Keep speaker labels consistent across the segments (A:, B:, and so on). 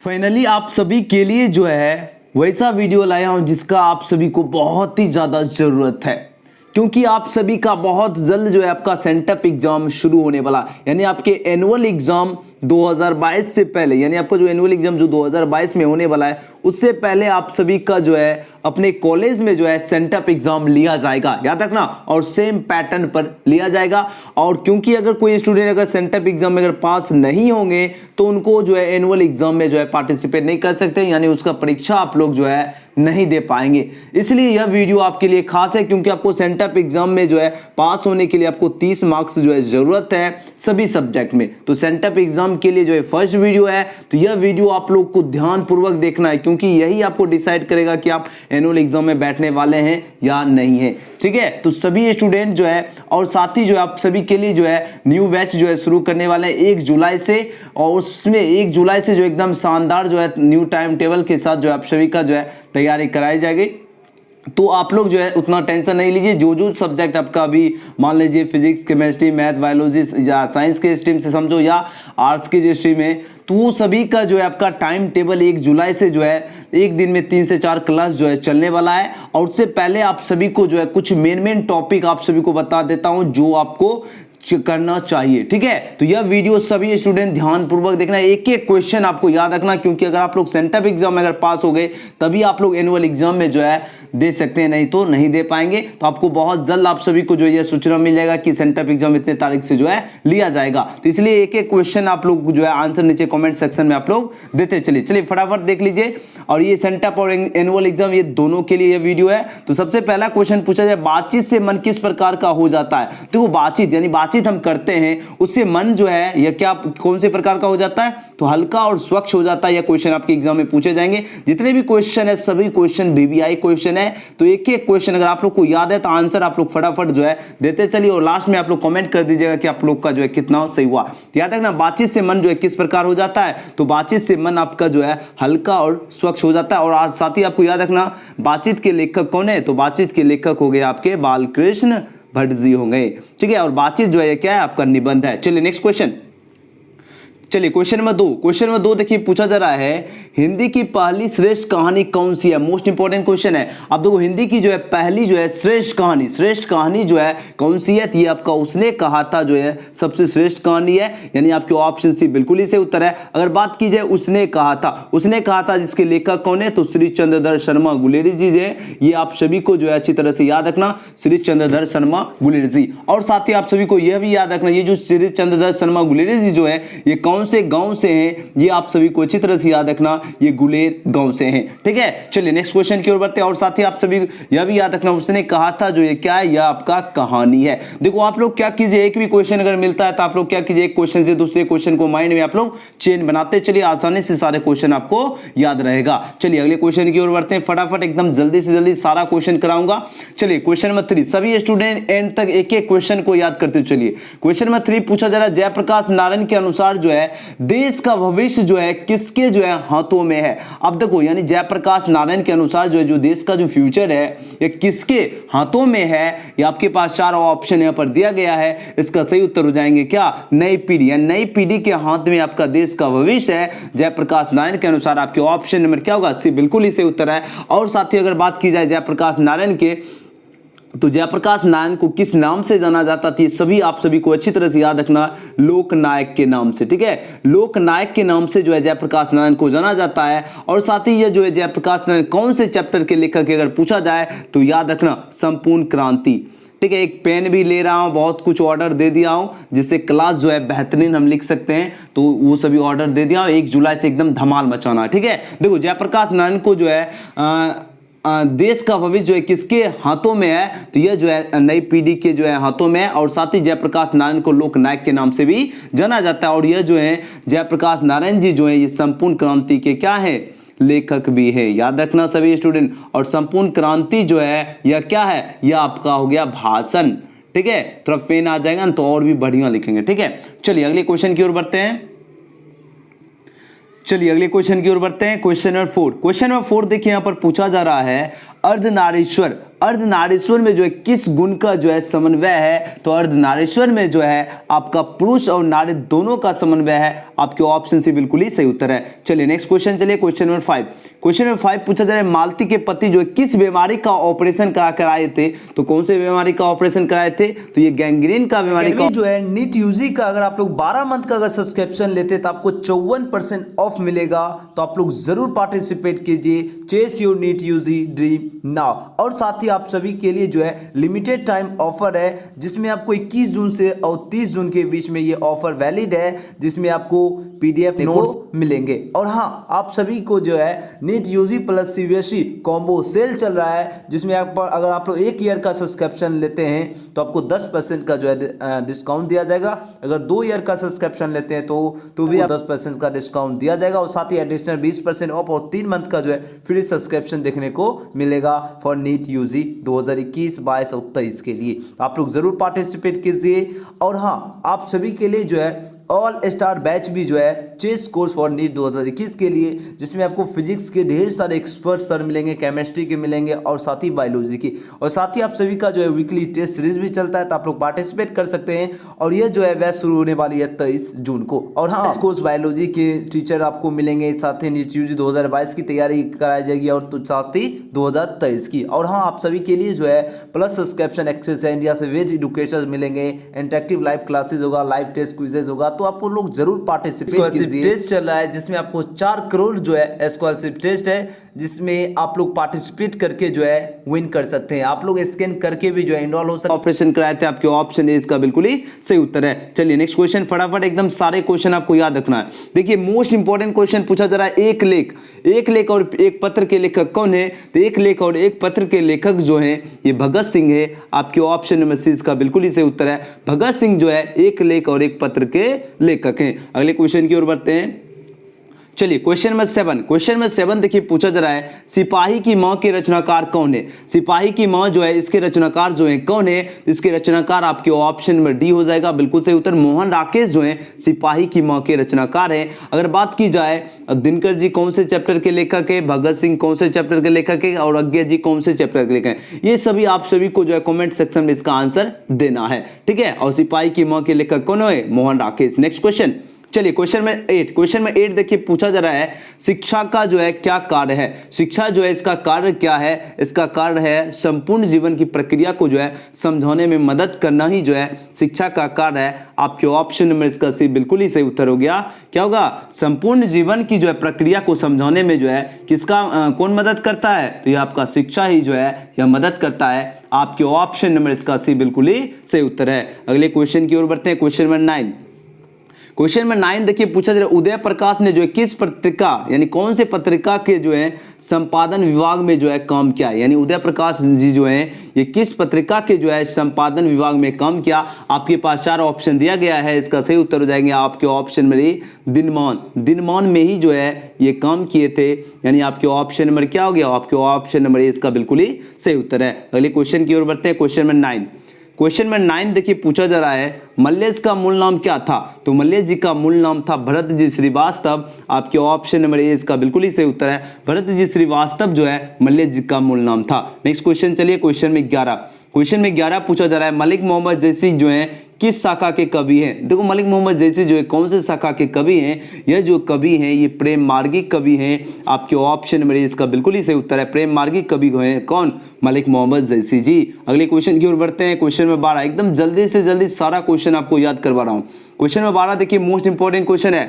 A: Finally आप सभी के लिए जो है वैसा वीडियो लाया हूं जिसका आप सभी को बहुत ही ज़्यादा ज़रूरत है, क्योंकि आप सभी का बहुत जल्द जो है आपका सेंटअप एग्जाम शुरू होने वाला, यानी आपके एनुअल एग्जाम 2022 से पहले, यानी आपका जो एनुअल एग्जाम जो 2022 में होने वाला है उससे पहले आप सभी का जो है अपने कॉलेज में जो है सेंटअप एग्जाम लिया जाएगा, याद रखना, और सेम पैटर्न पर लिया जाएगा। और क्योंकि अगर कोई स्टूडेंट अगर सेंटअप एग्जाम में अगर पास नहीं होंगे तो उनको जो है एनुअल एग्जाम में जो है पार्टिसिपेट नहीं कर सकते, यानी उसका परीक्षा आप लोग जो है नहीं दे पाएंगे। इसलिए यह वीडियो आपके लिए खास है, क्योंकि आपको सेंटअप एग्जाम में जो है पास होने के लिए आपको 30 मार्क्स जो है जरूरत है सभी सब्जेक्ट में। तो सेंटअप एग्जाम के लिए जो है फर्स्ट वीडियो है, तो यह वीडियो आप लोग को ध्यानपूर्वक देखना है, क्योंकि यही आपको डिसाइड करेगा कि आप एनुअल एग्जाम में बैठने वाले हैं या नहीं है। ठीक है, तो सभी स्टूडेंट जो है और साथ ही जो है आप सभी के लिए जो है न्यू बैच जो है शुरू करने वाले हैं 1 जुलाई से, और उसमें 1 जुलाई से जो एकदम शानदार जो है न्यू टाइम टेबल के साथ जो है आप सभी का जो है तैयारी कराई जाएगी। तो आप लोग जो है उतना टेंशन नहीं लीजिए। जो सब्जेक्ट आपका अभी मान लीजिए फिजिक्स, केमिस्ट्री, मैथ, बायोलॉजी या साइंस के स्ट्रीम से समझो या आर्ट्स की जो स्ट्रीम है, तो वो सभी का जो है आपका टाइम टेबल 1 जुलाई से जो है एक दिन में 3 से 4 क्लास जो है चलने वाला है। और उससे पहले आप सभी को जो है कुछ मेन टॉपिक आप सभी को बता देता हूं जो आपको करना चाहिए। ठीक है, तो यह वीडियो सभी स्टूडेंट ध्यानपूर्वक देखना, एक एक क्वेश्चन आपको याद रखना, क्योंकि अगर आप लोग सेंटअप एग्जाम में अगर पास हो गए तभी आप लोग एनुअल एग्जाम में जो है दे सकते हैं, नहीं तो नहीं दे पाएंगे। तो आपको बहुत जल्द आप सभी को जो है सूचना मिल जाएगा कि सेंटअप एग्जाम इतने तारीख से जो है लिया जाएगा। तो इसलिए एक एक क्वेश्चन आप लोग जो है आंसर नीचे कमेंट सेक्शन में आप लोग देते चलिए फटाफट देख लीजिए। और ये सेंटअप और एनुअल एग्जाम ये दोनों के लिए ये वीडियो है। तो सबसे पहला क्वेश्चन पूछा जाए, बातचीत से मन किस प्रकार का हो जाता है? तो वो बातचीत यानी बातचीत हम करते हैं उससे मन जो है यह क्या कौन से प्रकार का हो जाता है? तो हल्का और स्वच्छ हो जाता है। यह क्वेश्चन आपके एग्जाम में पूछे जाएंगे। जितने भी क्वेश्चन है सभी क्वेश्चन वीवीआई क्वेश्चन है, तो एक एक क्वेश्चन अगर आप लोग को याद है तो आंसर आप लोग फटाफट जो है देते चलिए, और लास्ट में आप लोग कमेंट कर दीजिएगा कि आप लोग का जो है कितना सही हुआ। याद रखना, बातचीत से मन जो है किस प्रकार हो जाता है? तो बातचीत से मन आपका जो है हल्का और स्वच्छ हो जाता है। और आज साथ ही आपको याद रखना, बातचीत के लेखक कौन है? तो बातचीत के लेखक हो गए आपके बालकृष्ण भट्ट जी हो गए। ठीक है, और बातचीत जो है क्या है? आपका निबंध है। चलिए नेक्स्ट क्वेश्चन, चलिए क्वेश्चन नंबर 2 देखिए पूछा जा रहा है, हिंदी की पहली श्रेष्ठ कहानी कौन सी है? मोस्ट इंपॉर्टेंट क्वेश्चन है। आप देखो हिंदी की जो है पहली जो है श्रेष्ठ कहानी जो है कौन सी है? ये आपका उसने कहा था जो है सबसे श्रेष्ठ कहानी है, यानी आपके ऑप्शन सी बिल्कुल ही सही उत्तर है। अगर बात की जाए उसने कहा था जिसके लेखक कौन है? तो श्री चंद्रधर शर्मा गुलेरी जी है। ये आप सभी को जो है अच्छी तरह से याद रखना, श्री चंद्रधर शर्मा गुलेरी जी। और साथ ही आप सभी को यह भी याद रखना, ये जो श्री चंद्रधर शर्मा गुलेरी जी जो है ये कौन से गांव से हैं? ये आप सभी को अच्छी तरह से याद रखना, ये गुलेर गांव से हैं। ठीक है, चलिए नेक्स्ट क्वेश्चन की ओर बढ़ते हैं। और साथ ही आप सभी यह भी याद रखना, उसने कहा था जो ये क्या है? यह आपका कहानी है। देखो आप लोग क्या कीजिए, एक भी क्वेश्चन अगर मिलता है तो आप लोग क्या कीजिए, एक क्वेश्चन से दूसरे क्वेश्चन को माइंड में आप लोग चेन बनाते चलिए, आसानी से सारे क्वेश्चन आपको याद रहेगा। चलिए अगले क्वेश्चन की ओर बढ़ते हैं, फटाफट एकदम जल्दी से जल्दी सारा क्वेश्चन कराऊंगा। चलिए क्वेश्चन नंबर 3, सभी स्टूडेंट एंड तक एक एक क्वेश्चन को याद करते चलिए। क्वेश्चन नंबर 3 पूछा जा रहा है, जयप्रकाश नारायण के अनुसार जो है देश का भविष्य जो है किसके जो है हाथों में है? अब देखो यानी जयप्रकाश नारायण के अनुसार जो है जो देश का जो फ्यूचर है ये किसके हाथों में है? ये आपके पास 4 ऑप्शन यहाँ पर दिया गया है। इसका सही उत्तर हो जाएंगे क्या? नई पीढ़ी, यानी नई पीढ़ी के हाथ में आपका देश का भविष्य है। जयप्रकाश नारायण के अनुसार आपके ऑप्शन नंबर क्या होगा? सी बिल्कुल ही सही उत्तर है। और साथ ही अगर बात की जाए जयप्रकाश नारायण के, तो जयप्रकाश नारायण को किस नाम से जाना जाता था? सभी आप सभी को अच्छी तरह से याद रखना, लोकनायक के नाम से। ठीक है, लोकनायक के नाम से जो है जयप्रकाश नारायण को जाना जाता है। और साथ ही ये जो है जयप्रकाश नारायण कौन से चैप्टर के लेखक अगर पूछा जाए तो याद रखना संपूर्ण क्रांति। ठीक है, एक पेन भी ले रहा हूं, बहुत कुछ ऑर्डर दे दिया हूं जिससे क्लास जो है बेहतरीन हम लिख सकते हैं, तो वो सभी ऑर्डर दे दिया हूं। 1 जुलाई से एकदम धमाल मचाना। ठीक है, देखो जयप्रकाश नारायण को जो है देश का भविष्य जो है किसके हाथों में है? तो यह जो है नई पीढ़ी के जो है हाथों में है। और साथ ही जयप्रकाश नारायण को लोकनायक के नाम से भी जाना जाता है। और यह जो है जयप्रकाश नारायण जी जो है ये संपूर्ण क्रांति के क्या है? लेखक भी है। याद रखना सभी स्टूडेंट। और संपूर्ण क्रांति जो है यह क्या है? यह आपका हो गया भाषण। ठीक है, थोड़ा पेन आ जाएगा ना तो और भी बढ़िया लिखेंगे। ठीक है, चलिए अगले क्वेश्चन की ओर बढ़ते हैं। क्वेश्चन नंबर 4 देखिए यहाँ पर पूछा जा रहा है, अर्धनारीश्वर, अर्धनारीश्वर में जो है किस गुण का जो है समन्वय है? तो अर्धनारीश्वर में जो है आपका पुरुष और नारी दोनों का समन्वय है। आपके ऑप्शन सी बिल्कुल ही सही उत्तर है। चलिए नेक्स्ट क्वेश्चन, चलिए क्वेश्चन नंबर 5। क्वेश्चन नंबर 5 पूछा जा रहा है, मालती के पति जो है किस बीमारी का ऑपरेशन कराए थे? तो कौन से बीमारी का ऑपरेशन कराए थे? तो ये गैंग्रीन का बीमारी का जो है नीट यूजी का अगर आप लोग 12 मंथ का अगर सब्सक्रिप्शन लेते तो आपको 54% ऑफ मिलेगा। तो आप लोग जरूर पार्टिसिपेट कीजिए, chase your NEET UG dream now. और साथ ही आप सभी के लिए जो है लिमिटेड टाइम ऑफर है, जिसमें आपको 21 जून से और 30 जून के बीच में ये ऑफर वैलिड है, जिसमें आपको पीडीएफ नोट्स मिलेंगे। और हाँ, आप सभी को जो है NEET UG plus CBSE combo sale चल रहा है, जिसमें अगर आप लोग 1 ईयर का सब्सक्रिप्शन लेते हैं तो आपको 10% का जो है डिस्काउंट दिया जाएगा। अगर 2 ईयर का सब्सक्रिप्शन लेते हैं तो भी 10% का डिस्काउंट दिया जाएगा, और साथ ही एडिशनल 20% ऑफ और 3 मंथ का जो है फ्री सब्सक्रिप्शन देखने को मिलेगा फॉर नीट यूजी 2021, 22 और 23 के लिए। आप लोग जरूर पार्टिसिपेट कीजिए। और हाँ, आप सभी के लिए जो है ऑल स्टार बैच भी जो है चेस कोर्स फॉर नीट 2021 के लिए, जिसमें आपको फिजिक्स के ढेर सारे एक्सपर्ट सर मिलेंगे, केमिस्ट्री के मिलेंगे और साथ ही बायोलॉजी की। और साथ ही आप सभी का जो है वीकली टेस्ट सीरीज भी चलता है, तो आप लोग पार्टिसिपेट कर सकते हैं। और ये जो है बैच शुरू होने वाली है 23 जून को। और हाँ, इस कोर्स बायोलॉजी के टीचर आपको मिलेंगे, साथ ही नीट यूजी 2022 की तैयारी कराई जाएगी और तो साथ ही 2023 की। और हाँ, आप सभी के लिए जो है प्लस सब्सक्रिप्शन एक्सेस है, इंडिया से वेद एडुकेशन मिलेंगे, इंटरेक्टिव लाइव क्लासेज होगा, लाइव टेस्ट क्विजेज होगा। तो आप लोग जरूर पार्टिसिपेट कीजिए। टेस्ट चल रहा है जिसमें आपको 4 करोड़ जो है स्कॉलरशिप टेस्ट है, जिसमें आप लोग पार्टिसिपेट करके जो है विन कर सकते हैं। आप लोग स्कैन करके भी जो है इनरोल हो सकते हैं। ऑपरेशन कराए थे, आपके ऑप्शन ए इसका बिल्कुल ही सही उत्तर है। चलिए नेक्स्ट क्वेश्चन, फटाफट एकदम सारे क्वेश्चन आपको याद रखना है। देखिए मोस्ट इंपॉर्टेंट क्वेश्चन पूछा जा रहा है, एक लेख और एक पत्र के लेखक कौन है? तो एक लेख और एक पत्र के लेखक जो है ये भगत सिंह है। आपके ऑप्शन नंबर सी इसका बिल्कुल ही सही उत्तर है। भगत सिंह जो है एक लेख और एक पत्र के लेखक हैं। अगले क्वेश्चन की ओर बढ़ते हैं। चलिए क्वेश्चन नंबर 7, क्वेश्चन नंबर 7 देखिए पूछा जा रहा है, सिपाही की मां के रचनाकार कौन है? सिपाही की मां जो है इसके रचनाकार जो है कौन है? इसके रचनाकार आपके ऑप्शन नंबर डी हो जाएगा, बिल्कुल सही उत्तर। मोहन राकेश जो है सिपाही की मां के रचनाकार है। अगर बात की जाए दिनकर जी कौन से चैप्टर के लेखक है, भगत सिंह कौन से चैप्टर के लेखक है और अज्ञा जी कौन से चैप्टर के लेखक है, ये सभी आप सभी को जो है कमेंट सेक्शन में इसका आंसर देना है, ठीक है। और सिपाही की मां के लेखक कौन है? मोहन राकेश। नेक्स्ट क्वेश्चन, चलिए क्वेश्चन में 8, क्वेश्चन में 8 देखिए पूछा जा रहा है, शिक्षा का जो है क्या कार्य है? शिक्षा जो है इसका कार्य क्या है? इसका कार्य है संपूर्ण जीवन की प्रक्रिया को जो है समझाने में मदद करना ही जो है शिक्षा का कार्य है। आपके ऑप्शन नंबर इसका सी बिल्कुल ही सही उत्तर हो गया। क्या होगा? संपूर्ण जीवन की जो है प्रक्रिया को समझाने में जो है किसका कौन मदद करता है? तो ये आपका शिक्षा ही जो है यह मदद करता है। आपके ऑप्शन नंबर इसका सी बिल्कुल ही सही उत्तर है। अगले क्वेश्चन की ओर बढ़ते हैं, क्वेश्चन नंबर 9। क्वेश्चन नंबर 9 देखिए पूछा जा रहा है, उदय प्रकाश ने जो है किस पत्रिका यानी कौन से पत्रिका के जो है संपादन विभाग में जो है काम किया? यानी उदय प्रकाश जी जो है ये किस पत्रिका के जो है संपादन विभाग में काम किया? आपके पास 4 ऑप्शन दिया गया है, इसका सही उत्तर हो जाएंगे आपके ऑप्शन में दिनमान में ही जो है ये काम किए थे। यानी आपके ऑप्शन नंबर क्या हो गया? आपके ऑप्शन नंबर इसका बिल्कुल ही सही उत्तर है। अगले क्वेश्चन की ओर बढ़ते हैं, क्वेश्चन नंबर 9। क्वेश्चन नंबर 9 देखिए पूछा जा रहा है, मल्लेश का मूल नाम क्या था? तो मल्लेश जी का मूल नाम था भरत जी श्रीवास्तव। आपके ऑप्शन नंबर ए इसका बिल्कुल ही सही उत्तर है। भरत जी श्रीवास्तव जो है मल्लेश जी का मूल नाम था। नेक्स्ट क्वेश्चन, चलिए क्वेश्चन में 11। क्वेश्चन में 11 पूछा जा रहा है, मलिक मोहम्मद जैसी जो है किस शाखा के कवि हैं? देखो मलिक मोहम्मद जैसी जो है कौन से शाखा के कवि हैं? यह जो कवि हैं ये प्रेम मार्गिक कवि हैं। आपके ऑप्शन नंबर इसका बिल्कुल ही सही उत्तर है। प्रेम मार्गिक कवि हैं कौन? मलिक मोहम्मद जैसी जी। अगले क्वेश्चन की ओर बढ़ते हैं, क्वेश्चन नंबर 12। एकदम जल्दी से जल्दी सारा क्वेश्चन आपको याद करवा रहा हूँ। क्वेश्चन नंबर 12 देखिए मोस्ट इंपॉर्टेंट क्वेश्चन है।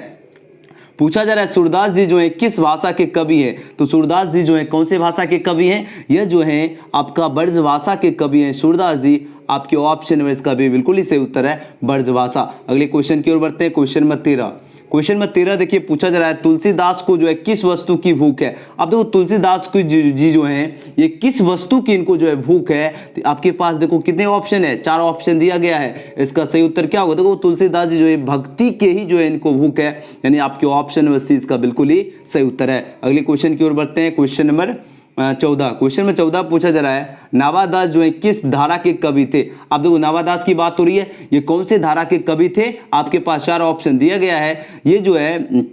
A: पूछा जा रहा है सूरदास जी जो है किस भाषा के कवि हैं? तो सूरदास जी जो है कौन से भाषा के कवि हैं? यह जो है आपका ब्रज भाषा के कवि हैं सूरदास जी। आपके ऑप्शन नंबर इसका भी बिल्कुल ही सही उत्तर है, ब्रज भाषा। अगले क्वेश्चन की ओर बढ़ते हैं, क्वेश्चन नंबर 13। क्वेश्चन नंबर 13 देखिए पूछा जा रहा है, तुलसीदास को जो है किस वस्तु की भूख है? अब देखो तुलसीदास को जी जो है ये किस वस्तु की इनको जो है भूख है? तो आपके पास देखो कितने ऑप्शन है? 4 ऑप्शन दिया गया है। इसका सही उत्तर क्या होगा? देखो तुलसीदास जी जो है भक्ति के ही जो है इनको भूख है। यानी आपके ऑप्शन नंबर सी इसका बिल्कुल ही सही उत्तर है। अगले क्वेश्चन की ओर बढ़ते हैं, क्वेश्चन नंबर 14। क्वेश्चन में 14 पूछा जा रहा है, नावादास जो है किस धारा के कवि थे? आप देखो नावादास की बात हो रही है, ये कौन से धारा के कवि थे? आपके पास 4 ऑप्शन दिया गया है। ये जो है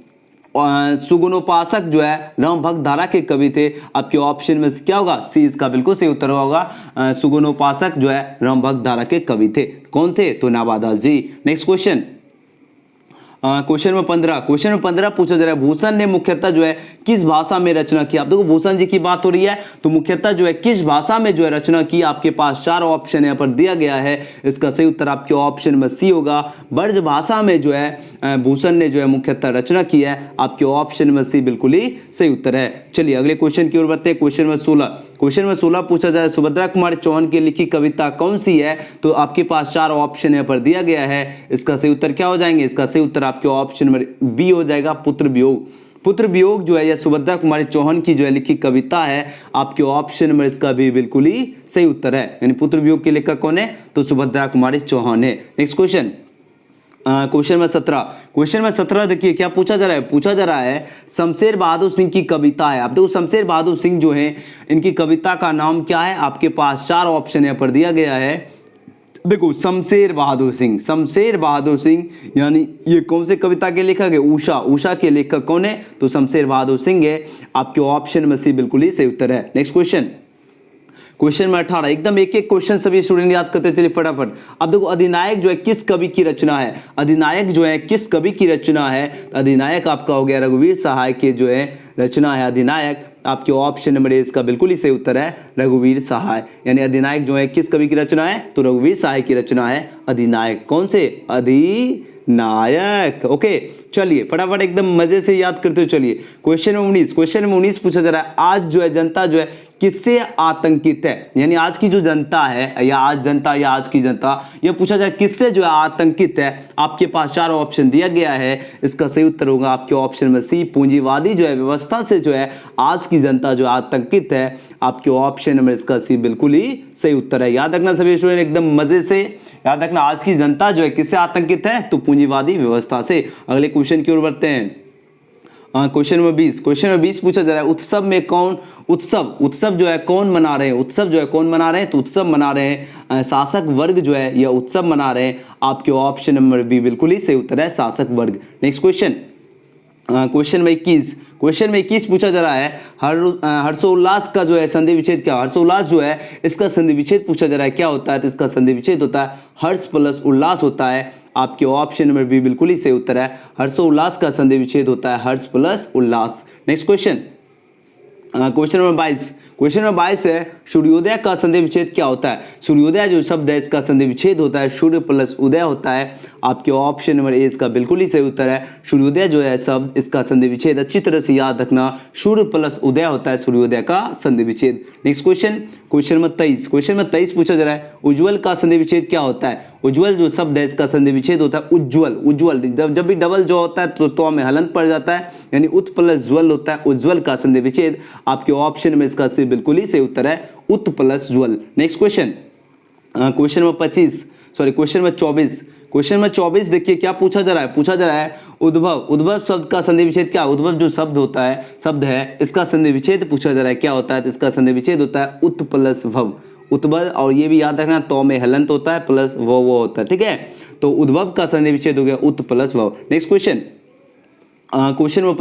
A: सुगुणोपासक जो है राम भक्त धारा के कवि थे। आपके ऑप्शन में क्या होगा, सी इसका बिल्कुल सही उत्तर होगा। सुगुणोपासक जो है राम भक्त धारा के कवि थे। कौन थे, तो नाभादास जी। नेक्स्ट क्वेश्चन, क्वेश्चन नंबर 15 पूछा जा रहा है, भूषण ने मुख्यतः जो है किस भाषा में रचना की। आप देखो भूषण जी की बात हो रही है, तो मुख्यतः जो है किस भाषा में जो है रचना की। आपके पास 4 ऑप्शन यहाँ पर दिया गया है। इसका सही उत्तर आपके ऑप्शन में सी होगा। ब्रज भाषा में जो है भूषण ने जो है मुख्यतः रचना की है। आपके ऑप्शन में सी बिल्कुल ही सही उत्तर है। चलिए अगले क्वेश्चन की ओर बढ़ते हैं। क्वेश्चन नंबर 16 पूछा जाए, सुभद्रा कुमारी चौहान की लिखी कविता कौन सी है। तो आपके पास 4 ऑप्शन यहाँ पर दिया गया है। इसका सही उत्तर क्या हो जाएंगे, इसका सही उत्तर आपके ऑप्शन नंबर बी हो जाएगा, पुत्र वियोग। पुत्र वियोग जो है यह सुभद्रा कुमारी चौहान की जो है लिखी कविता है। आपके ऑप्शन में इसका भी बिल्कुल ही सही उत्तर है, यानी पुत्र वियोग के लेखक कौन है, तो सुभद्रा कुमारी चौहान है। नेक्स्ट क्वेश्चन, क्वेश्चन नंबर 17 देखिए क्या पूछा जा रहा है। पूछा जा रहा है शमशेर बहादुर सिंह की कविता है। आप देखो शमशेर बहादुर सिंह जो है इनकी कविता का नाम क्या है। आपके पास 4 ऑप्शन यहाँ पर दिया गया है। देखो शमशेर बहादुर सिंह यानी ये कौन से कविता के लेखक है, उषा के लेखक कौन है, तो शमशेर बहादुर सिंह है। आपके ऑप्शन में सी बिल्कुल ही सही उत्तर है। नेक्स्ट क्वेश्चन नंबर 18, एकदम एक एक क्वेश्चन सभी स्टूडेंट याद करते चलिए फटाफट। अब देखो अधिनायक जो है किस कवि की रचना है। अधिनायक जो है किस कवि की रचना है, अधिनायक आपका हो गया रघुवीर सहाय के जो है रचना है अधिनायक। आपके ऑप्शन नंबर ए इसका बिल्कुल ही सही उत्तर है, रघुवीर सहाय। यानी अधिनायक जो है किस कवि की रचना है, तो रघुवीर सहाय की रचना है अधिनायक। कौन से, अधिनायक। ओके चलिए फटाफट एकदम मजे से याद करते हुए चलिए। क्वेश्चन नंबर 19 पूछा जा रहा है, आज जो है जनता जो है किससे आतंकित है। यानी आज की जो जनता है या आज की जनता यह पूछा जाए किससे जो है आतंकित है। आपके पास 4 ऑप्शन दिया गया है। इसका सही उत्तर होगा आपके ऑप्शन में सी, पूंजीवादी जो है व्यवस्था से जो है आज की जनता जो आतंकित है। आपके ऑप्शन नंबर इसका सी बिल्कुल ही सही उत्तर है। याद रखना सभी स्टूडेंट एकदम मजे से याद रखना, आज की जनता जो है किससे आतंकित है, तो पूंजीवादी व्यवस्था से। अगले क्वेश्चन की ओर बढ़ते हैं। क्वेश्चन नंबर 20 पूछा जा रहा है, उत्सव में कौन उत्सव जो है कौन मना रहे हैं, तो उत्सव मना रहे हैं शासक वर्ग जो है यह उत्सव मना रहे हैं। आपके ऑप्शन नंबर बी बिल्कुल ही सही उत्तर है, शासक वर्ग। नेक्स्ट क्वेश्चन में 21 पूछा जा रहा है, हर्षोल्लास का जो है संधि विच्छेद क्या। हर्षोल्लास जो है इसका संधि विच्छेद पूछा जा रहा है क्या होता है, तो इसका संधि विच्छेद होता है हर्ष प्लस उल्लास होता है। आपके ऑप्शन नंबर बी बिल्कुल ही सही उत्तर है, हर्षोल्लास का संधि विच्छेद होता है हर्ष प्लस उल्लास। नेक्स्ट क्वेश्चन नंबर 22 है, सूर्योदय का संधि विच्छेद क्या होता है। सूर्योदय जो शब्द है इसका संधि विच्छेद होता है सूर्य प्लस उदय होता है। आपके ऑप्शन नंबर ए इसका बिल्कुल ही सही उत्तर है, सूर्योदय जो है शब्द इसका संधि विच्छेद अच्छी तरह से याद रखना, सूर्य प्लस उदय होता है सूर्योदय का संधि विच्छेद। नेक्स्ट क्वेश्चन नंबर 23 पूछा जा रहा है, उज्ज्वल का संधि विच्छेद क्या होता है। उज्ज्वल जो शब्द है इसका संधि विच्छेद होता है उज्ज्वल। जब भी डबल जो होता है तो में हलंत पड़ जाता है, यानी उत प्लस ज्वल होता है उज्ज्वल का संधि विच्छेद। आपके ऑप्शन में इसका सी बिल्कुल ही सही उत्तर है, उत प्लस ज्वल। नेक्स्ट क्वेश्चन नंबर 24 देखिए क्या पूछा जा रहा है, उद्भव शब्द का संधि विच्छेद क्या। उद्भव जो शब्द है इसका संधि विच्छेद पूछा जा रहा है क्या होता है, तो इसका संधि विच्छेद होता है उत प्लस भव। उद्भव, और ये भी याद रखना तो में हलंत होता है प्लस वो होता है, ठीक है। तो उद्भव का संधि विच्छेद हो गया उत प्लस भव। नेक्स्ट क्वेश्चन नंबर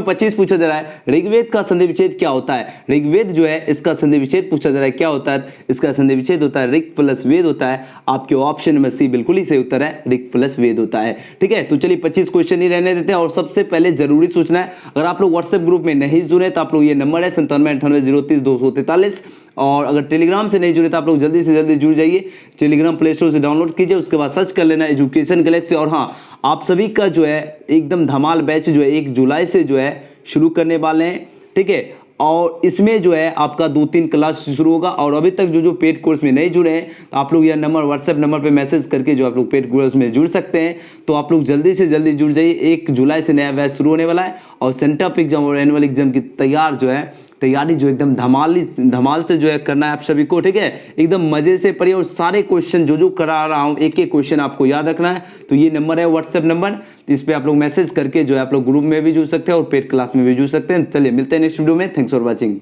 A: 25 पूछा जा रहा है, ऋग्वेद का संधि विच्छेद क्या होता है। ऋग्वेद जो है इसका संधि विच्छेद पूछा जा रहा है क्या होता है, इसका संधि विच्छेद होता है ऋग प्लस वेद होता है। आपके ऑप्शन में सी बिल्कुल ही सही उत्तर है, ऋग प्लस वेद होता है, ठीक है। तो चलिए 25 क्वेश्चन ही रहने देते हैं। और सबसे पहले जरूरी सूचना है, अगर आप लोग व्हाट्सएप ग्रुप में नहीं जुड़े तो आप लोग ये नंबर है 9798030243, और अगर टेलीग्राम से नहीं जुड़े तो आप लोग जल्दी से जल्दी जुड़ जाइए। टेलीग्राम प्ले स्टोर से डाउनलोड कीजिए, उसके बाद सर्च कर लेना एजुकेशन गैलेक्सी। और हाँ, आप सभी का जो है एकदम धमाल बैच जो है 1 जुलाई से जो है शुरू करने वाले हैं, ठीक है। और इसमें जो है आपका 2-3 क्लास शुरू होगा। और अभी तक जो पेड कोर्स में नहीं जुड़े हैं तो आप लोग यह नंबर व्हाट्सएप नंबर पे मैसेज करके जो आप लोग पेड कोर्स में जुड़ सकते हैं। तो आप लोग जल्दी से जल्दी जुड़ जाइए, 1 जुलाई से नया बैच शुरू होने वाला है। और सेंटअप एग्जाम और एनुअल एग्जाम की तैयारी जो एकदम धमाल से जो है करना है आप सभी को, ठीक है। एकदम मजे से पढ़िए और सारे क्वेश्चन जो करा रहा हूँ एक क्वेश्चन आपको याद रखना है। तो ये नंबर है व्हाट्सएप नंबर, इस पे आप लोग मैसेज करके जो है आप लोग ग्रुप में भी जुड़ सकते हैं और पेड क्लास में भी जुड़ सकते हैं। चलिए मिलते हैं नेक्स्ट वीडियो में। Thanks for watching.